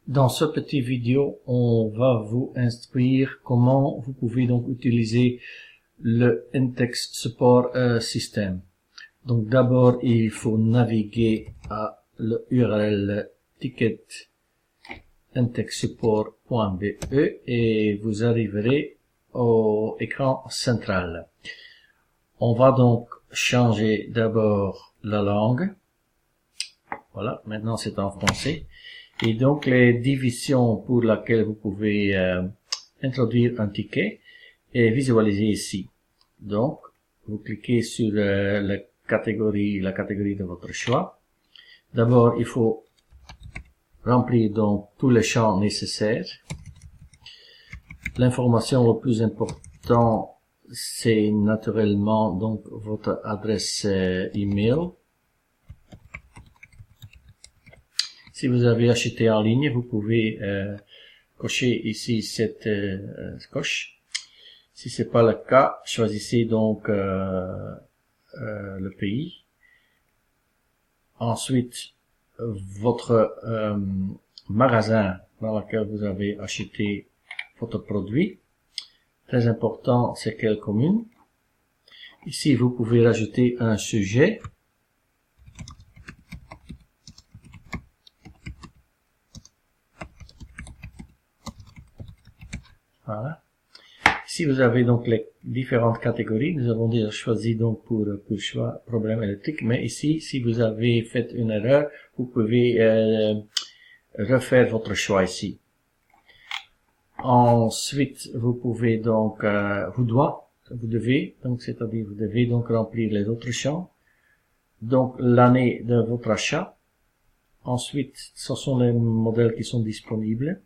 Dans ce petit vidéo, on va vous instruire comment vous pouvez donc utiliser le Intex Support System. Donc d'abord, il faut naviguer à le URL ticket intexsupport.be et vous arriverez au écran central. On va donc changer d'abord la langue. Voilà, maintenant c'est en français. Et donc les divisions pour lesquelles vous pouvez introduire un ticket est visualisé ici. Donc, vous cliquez sur la catégorie de votre choix. D'abord, il faut remplir donc tous les champs nécessaires. L'information la plus importante, c'est naturellement donc votre adresse email. Si vous avez acheté en ligne, vous pouvez cocher ici cette coche. Si c'est pas le cas, choisissez donc le pays. Ensuite, votre magasin dans lequel vous avez acheté votre produit. Très important, c'est quelle commune. Ici, vous pouvez rajouter un sujet. Voilà. Ici, vous avez donc les différentes catégories. Nous avons déjà choisi donc pour choix problème électrique. Mais ici, si vous avez fait une erreur, vous pouvez refaire votre choix ici. Ensuite, vous pouvez donc, vous devez donc remplir les autres champs. Donc, l'année de votre achat. Ensuite, ce sont les modèles qui sont disponibles.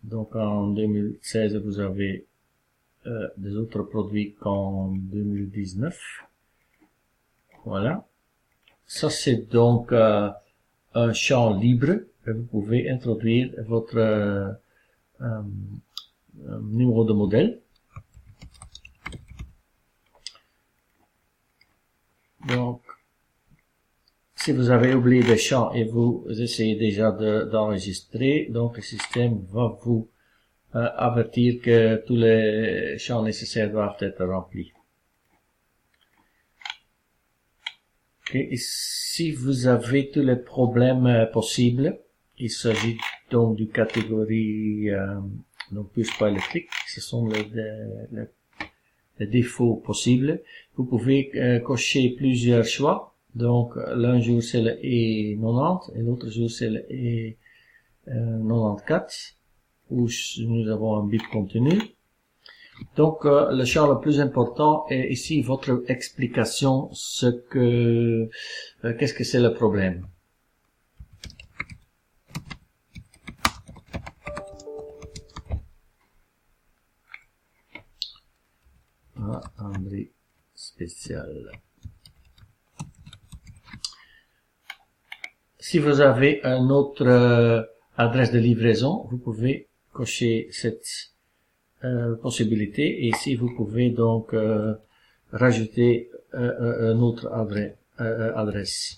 Donc en 2016, vous avez des autres produits qu'en 2019. Voilà. Ça c'est donc un champ libre. Vous pouvez introduire votre numéro de modèle. Donc, si vous avez oublié des champs et vous essayez déjà d'enregistrer, donc le système va vous avertir que tous les champs nécessaires doivent être remplis. Okay. Et si vous avez tous les problèmes possibles, il s'agit donc du catégorie donc plus pas électrique, ce sont les défauts possibles. Vous pouvez cocher plusieurs choix. Donc, l'un jour c'est le E90 et l'autre jour c'est le E94 où nous avons un bip contenu. Donc, le champ le plus important est ici votre explication, qu'est-ce que c'est le problème. Voilà, André spécial. Si vous avez une autre adresse de livraison, vous pouvez cocher cette possibilité. Et ici, vous pouvez donc rajouter une autre adresse.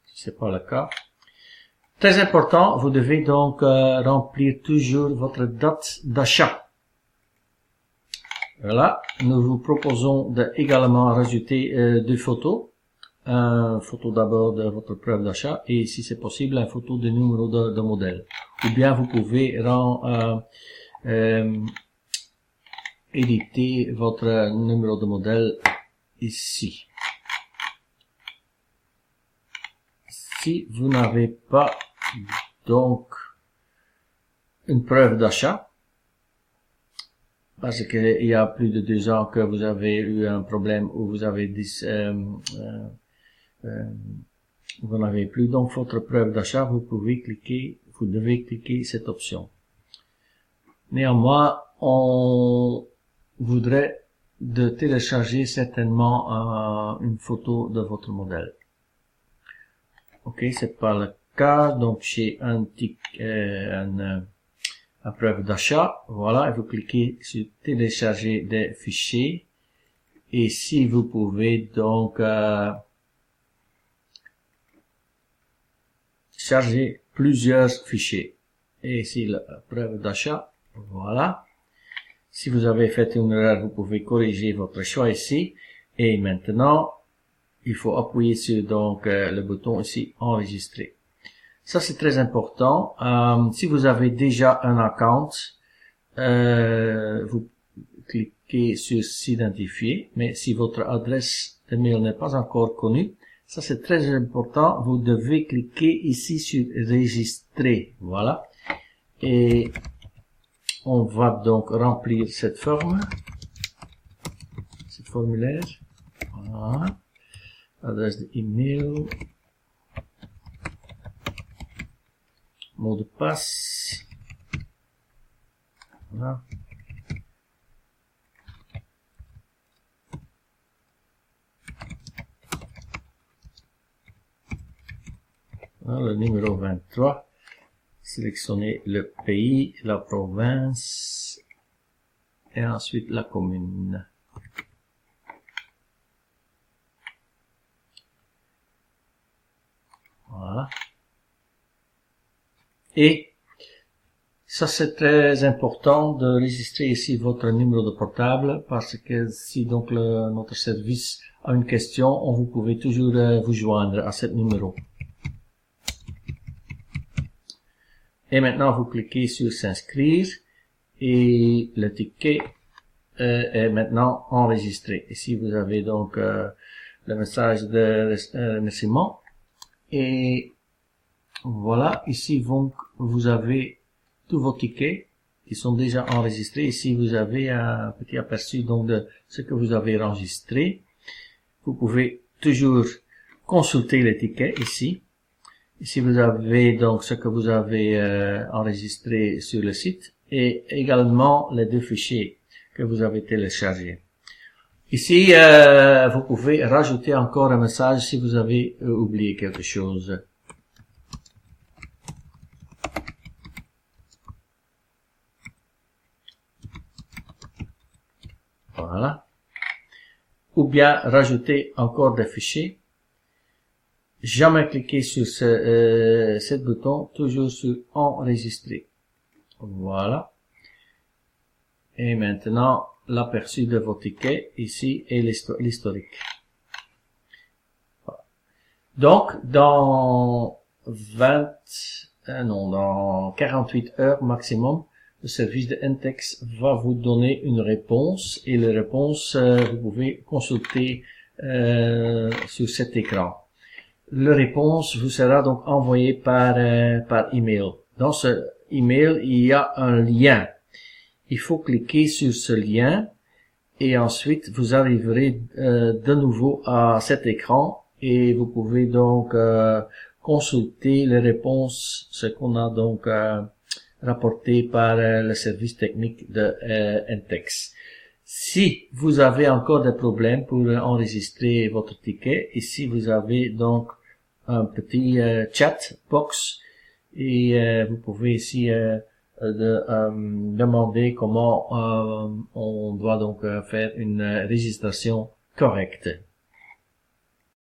Si c'est pas le cas. Très important, vous devez donc remplir toujours votre date d'achat. Voilà, nous vous proposons également rajouter deux photos. Une photo d'abord de votre preuve d'achat et si c'est possible, une photo de numéro de modèle. Ou bien vous pouvez éditer votre numéro de modèle ici. Si vous n'avez pas donc une preuve d'achat, parce qu'il y a plus de 2 ans que vous avez eu un problème où vous avez vous n'avez plus donc votre preuve d'achat, vous devez cliquer cette option. Néanmoins, on voudrait de télécharger certainement une photo de votre modèle. Ok, c'est pas le cas, donc j'ai un preuve d'achat. Voilà, et vous cliquez sur télécharger des fichiers. Et si vous pouvez donc charger plusieurs fichiers. Et ici la preuve d'achat. Voilà. Si vous avez fait une erreur, vous pouvez corriger votre choix ici. Et maintenant, il faut appuyer sur donc le bouton ici enregistrer. Ça c'est très important. Si vous avez déjà un account, vous cliquez sur s'identifier. Mais si votre adresse de mail n'est pas encore connue, ça c'est très important. Vous devez cliquer ici sur enregistrer. Voilà. Et on va donc remplir cette forme, ce formulaire. Voilà. Adresse de email, mot de passe. Voilà. Voilà le numéro 23. Sélectionnez le pays, la province et ensuite la commune. Voilà. Et ça c'est très important de enregistrer ici votre numéro de portable parce que si donc notre service a une question, vous pouvez toujours vous joindre à ce numéro. Et maintenant vous cliquez sur s'inscrire et le ticket est maintenant enregistré. Ici vous avez donc le message de remerciement. Et voilà, ici donc vous avez tous vos tickets qui sont déjà enregistrés. Ici vous avez un petit aperçu donc de ce que vous avez enregistré. Vous pouvez toujours consulter les tickets ici. Ici vous avez donc ce que vous avez enregistré sur le site et également les deux fichiers que vous avez téléchargés. Ici, vous pouvez rajouter encore un message si vous avez oublié quelque chose. Voilà. Ou bien rajouter encore des fichiers. Jamais cliquer sur ce bouton, toujours sur enregistrer. Voilà. Et maintenant, l'aperçu de vos tickets ici et l'historique. Voilà. Donc, dans 48 heures maximum, le service de Entex va vous donner une réponse et la réponse, vous pouvez consulter sur cet écran. La réponse vous sera donc envoyée par email. Dans ce email, il y a un lien. Il faut cliquer sur ce lien et ensuite vous arriverez de nouveau à cet écran et vous pouvez donc consulter les réponses, ce qu'on a donc rapporté par le service technique de Entex. Si vous avez encore des problèmes pour enregistrer votre ticket, ici vous avez donc un petit chat box et vous pouvez ici demander comment on doit donc faire une registration correcte.